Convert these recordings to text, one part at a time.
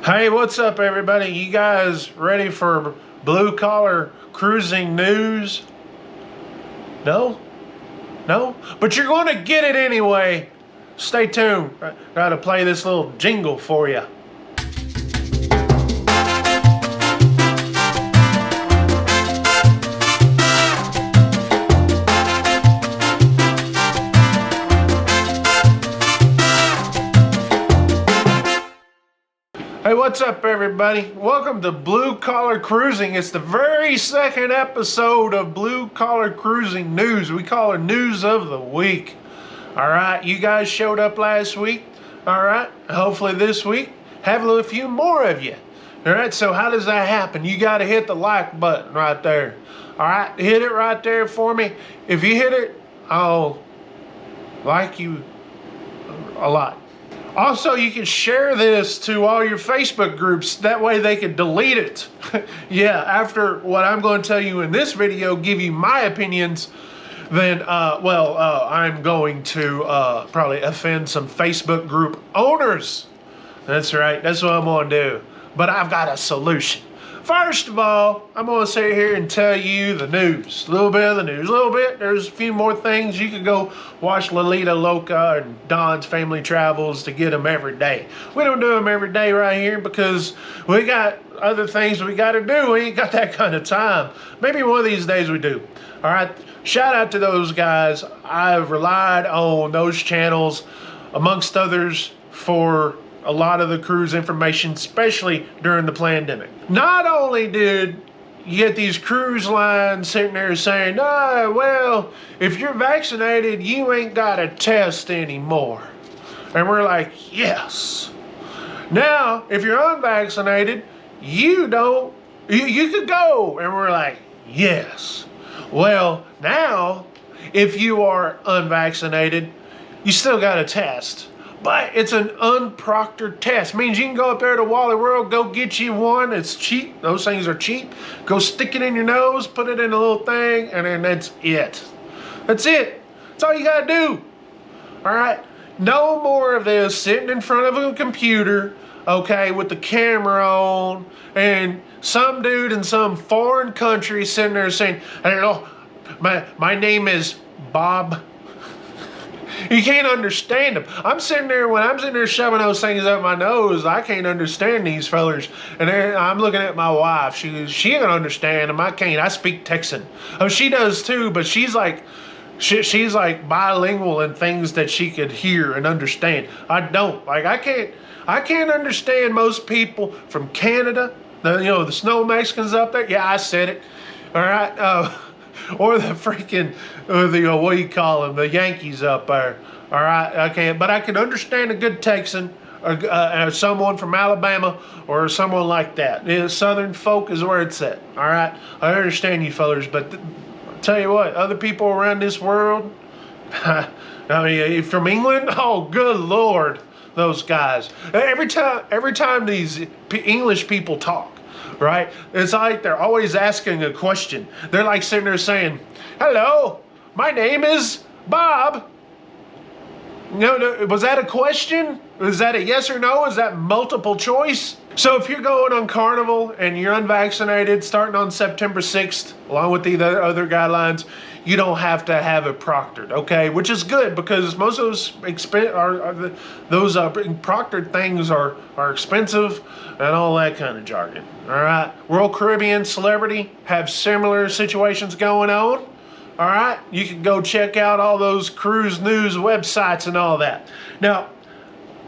Hey, what's up, everybody? You guys ready for blue collar cruising news? No? No? But you're going to get it anyway. Stay tuned. I got to play this little jingle for you. Hey, what's up, everybody? Welcome to Blue Collar Cruising. It's the very second episode of Blue Collar Cruising News. We call it News of the Week. All right, you guys showed up last week. All right, hopefully this week, have a few more of you. All right, so how does that happen? You got to hit the like button right there. All right, hit it right there for me. If you hit it, I'll like you a lot. Also, you can share this to all your Facebook groups. That way they can delete it. Yeah, after what I'm going to tell you in this video, give you my opinions, then, I'm going to probably offend some Facebook group owners. That's right. That's what I'm going to do. But I've got a solution. First of all, I'm going to sit here and tell you the news. A little bit of the news. A little bit. There's a few more things. You can go watch Lolita Loca and Don's Family Travels to get them every day. We don't do them every day right here because we got other things we got to do. We ain't got that kind of time. Maybe one of these days we do. All right. Shout out to those guys. I've relied on those channels, amongst others, for a lot of the cruise information, especially during the pandemic. Not only did you get these cruise lines sitting there saying, well, if you're vaccinated, you ain't got a test anymore. And we're like, yes. Now, if you're unvaccinated, you could go. And we're like, yes. Well, now, if you are unvaccinated, you still got a test. But it's an unproctored test. Means you can go up there to Wally World, go get you one. It's cheap. Those things are cheap. Go stick it in your nose, put it in a little thing, and then that's it. That's it. That's all you got to do. All right? No more of this sitting in front of a computer, okay, with the camera on, and some dude in some foreign country sitting there saying, hello, my name is Bob. You can't understand them. I'm sitting there shoving those things up my nose. I can't understand these fellers. And I'm looking at my wife. She ain't gonna understand them. I can't. I speak Texan. Oh, she does too, but she's like bilingual in things that she could hear and understand. I don't. Like I can't understand most people from Canada. The snow Mexicans up there. Yeah, I said it. All right. Or the freaking, what do you call them, the Yankees up there. All right, but I can understand a good Texan, or someone from Alabama, or someone like that. Southern folk is where it's at. All right, I understand you fellers, but I'll tell you what, other people around this world, I mean, from England, oh, good Lord, those guys. Every time these English people talk, right? It's like they're always asking a question. They're like sitting there saying, hello, my name is Bob. No, was that a question? Is that a yes or no? Is that multiple choice? So if you're going on Carnival and you're unvaccinated starting on September 6th, along with the other guidelines, you don't have to have it proctored, okay? Which is good because most of those proctored things are expensive and all that kind of jargon, all right? Royal Caribbean Celebrity have similar situations going on, all right? You can go check out all those cruise news websites and all that. Now,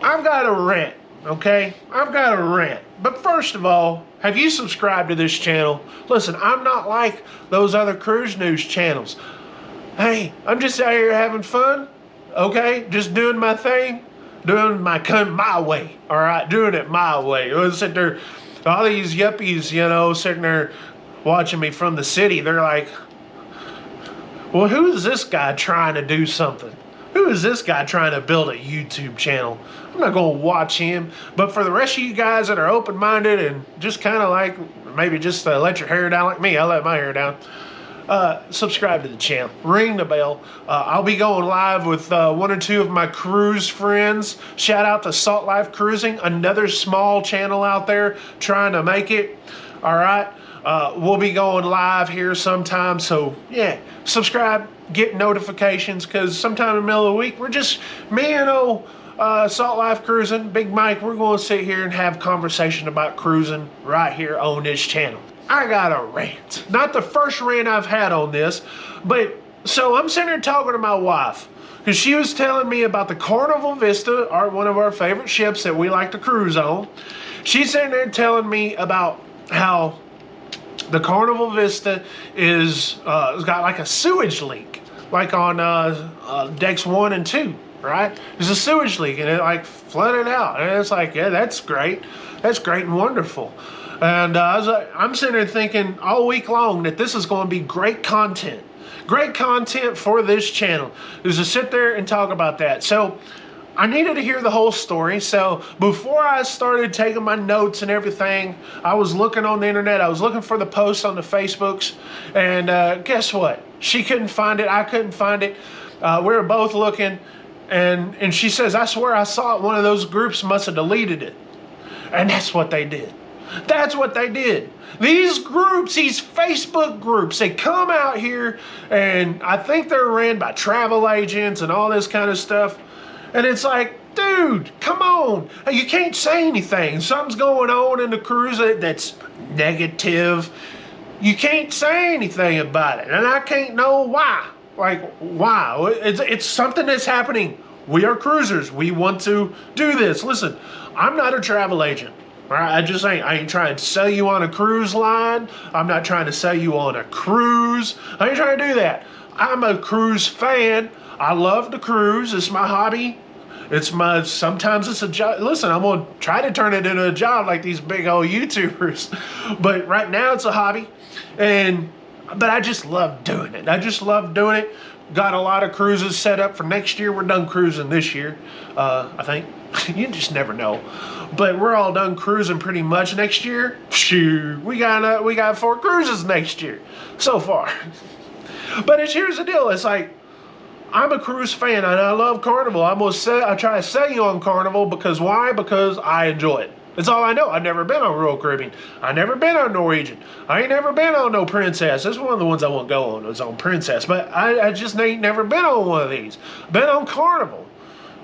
I've got a rant, okay? I've got a rant. But first of all, have you subscribed to this channel? Listen, I'm not like those other cruise news channels. Hey, I'm just out here having fun, okay? Just doing my thing, doing my way, all right? Doing it my way. Sit there, all these yuppies, sitting there watching me from the city. They're like, well, who is this guy trying to do something? Who is this guy trying to build a YouTube channel? I'm not going to watch him. But for the rest of you guys that are open-minded and just kind of like maybe just let your hair down like me, I let my hair down. subscribe to the channel, ring the bell. I'll be going live with one or two of my cruise friends. Shout out to Salt Life Cruising, another small channel out there trying to make it. All right, we'll be going live here sometime, so yeah, subscribe, get notifications, because sometime in the middle of the week, we're just me and old Salt Life Cruising, Big Mike, we're going to sit here and have conversation about cruising right here on this channel. I got a rant. Not the first rant I've had on this, but so I'm sitting here talking to my wife because she was telling me about the Carnival Vista, one of our favorite ships that we like to cruise on. She's sitting there telling me about how the Carnival Vista is has got like a sewage leak, like on decks 1 and 2, right? There's a sewage leak and it like flooded out, and it's like, yeah, that's great and wonderful. And I'm sitting there thinking all week long that this is going to be great content for this channel, is to sit there and talk about that. So I needed to hear the whole story. So before I started taking my notes and everything, I was looking on the internet. I was looking for the posts on the Facebooks, and guess what? She couldn't find it. I couldn't find it. We were both looking, and she says, I swear I saw it. One of those groups must have deleted it. And that's what they did. That's what they did. These groups, these Facebook groups, they come out here, and I think they're ran by travel agents and all this kind of stuff. And it's like, dude, come on. You can't say anything. Something's going on in the cruise that's negative. You can't say anything about it. And I can't know why. Like, why? It's something that's happening. We are cruisers. We want to do this. Listen, I'm not a travel agent. All right? I ain't trying to sell you on a cruise line. I'm not trying to sell you on a cruise. I ain't trying to do that. I'm a cruise fan. I love to cruise. It's my hobby. Sometimes it's a job. Listen, I'm going to try to turn it into a job like these big old YouTubers. But right now it's a hobby. But I just love doing it. Got a lot of cruises set up for next year. We're done cruising this year, I think. You just never know. But we're all done cruising pretty much next year. Shoot, we got 4 cruises next year so far. But here's the deal. It's like, I'm a cruise fan and I love Carnival. I try to sell you on Carnival because why? Because I enjoy it. That's all I know. I've never been on Royal Caribbean. I've never been on Norwegian. I ain't never been on no Princess. That's one of the ones I won't go on. It's on Princess. But I just ain't never been on one of these. Been on Carnival.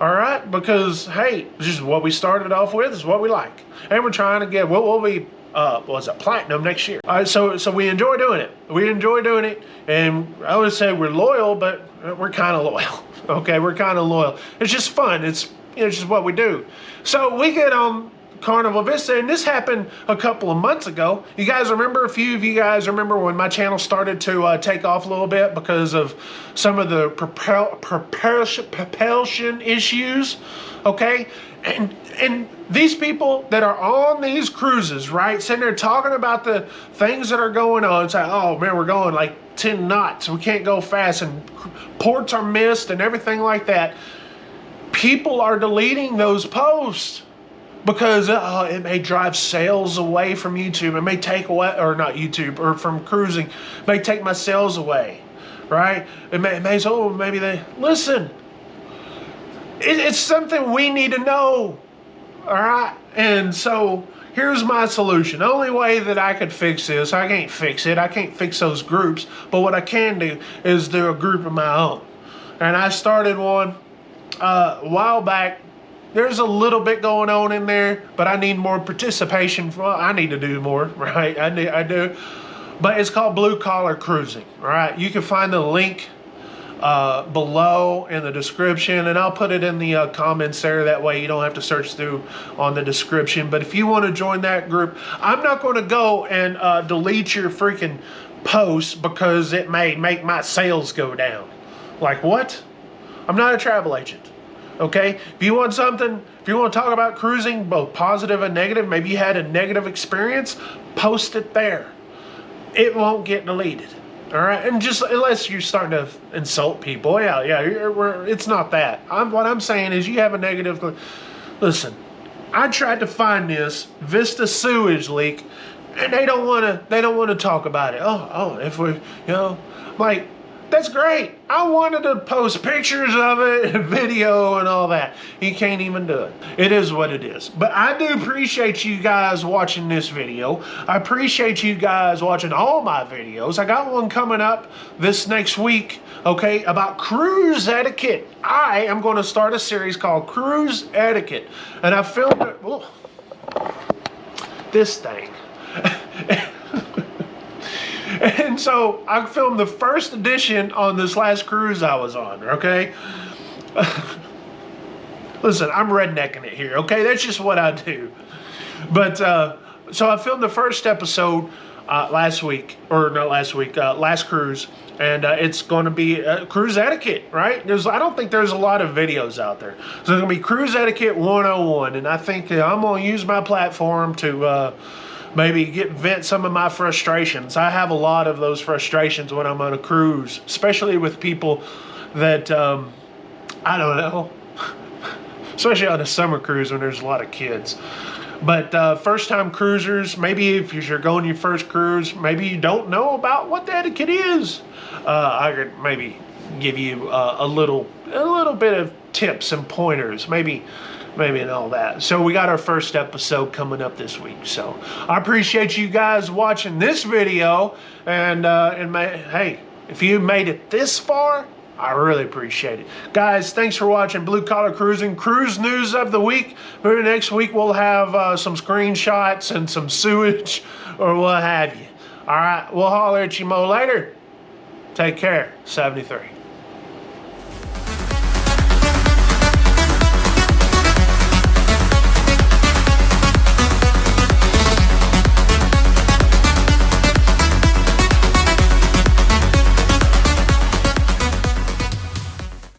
All right? Because, hey, this is what we started off with. This is what we like. And we're trying to get, we'll be, platinum next year. All right, so we enjoy doing it. We enjoy doing it. And I would say we're loyal, but we're kind of loyal. Okay, we're kind of loyal. It's just fun. It's just what we do. So we get on Carnival Vista, and this happened a couple of months ago. You guys remember, a few of you guys remember when my channel started to take off a little bit because of some of the propulsion issues, okay? And these people that are on these cruises, right, sitting there talking about the things that are going on, say, oh man, we're going like 10 knots, we can't go fast, and ports are missed and everything like that. People are deleting those posts because it may drive sales away from YouTube. It may take away, or not YouTube, or from cruising, it may take my sales away, right? It may say, oh, maybe they, listen, it's something we need to know, all right? And so here's my solution. The only way that I could fix this, I can't fix it. I can't fix those groups, but what I can do is do a group of my own. And I started one a while back. There's a little bit going on in there, but I need more participation. Well, I need to do more, right? I do. But it's called Blue Collar Cruising, all right? You can find the link below in the description, and I'll put it in the comments there. That way you don't have to search through on the description. But if you want to join that group, I'm not going to go and delete your freaking posts because it may make my sales go down. Like what? I'm not a travel agent. Okay, if you want something, if you want to talk about cruising, both positive and negative, maybe you had a negative experience, post it there. It won't get deleted. All right, and just unless you're starting to insult people, it's not that. What I'm saying is, you have a negative. Listen, I tried to find this Vista sewage leak, and they don't want to talk about it. Oh, if we, like, that's great. I wanted to post pictures of it, and video and all that. You can't even do it. It is what it is. But I do appreciate you guys watching this video. I appreciate you guys watching all my videos. I got one coming up this next week, okay, about cruise etiquette. I am going to start a series called Cruise Etiquette. And I filmed it. Oh, this thing. And so I filmed the first edition on this last cruise I was on, okay? Listen, I'm rednecking it here, okay? That's just what I do. But, so I filmed the first episode last cruise. And it's going to be cruise etiquette, right? I don't think there's a lot of videos out there. So it's going to be Cruise Etiquette 101. And I think I'm going to use my platform to... maybe vent some of my frustrations. I have a lot of those frustrations when I'm on a cruise, especially with people that, I don't know, especially on a summer cruise when there's a lot of kids. But first-time cruisers, maybe if you're going your first cruise, maybe you don't know about what the etiquette is. I could maybe give you a little bit of tips and pointers, maybe and all that. So we got our first episode coming up this week. So I appreciate you guys watching this video, and hey, if you made it this far, I really appreciate it. Guys, thanks for watching Blue Collar Cruising, Cruise News of the Week. Maybe next week we'll have some screenshots and some sewage or what have you. All right, we'll holler at you more later. Take care. 73.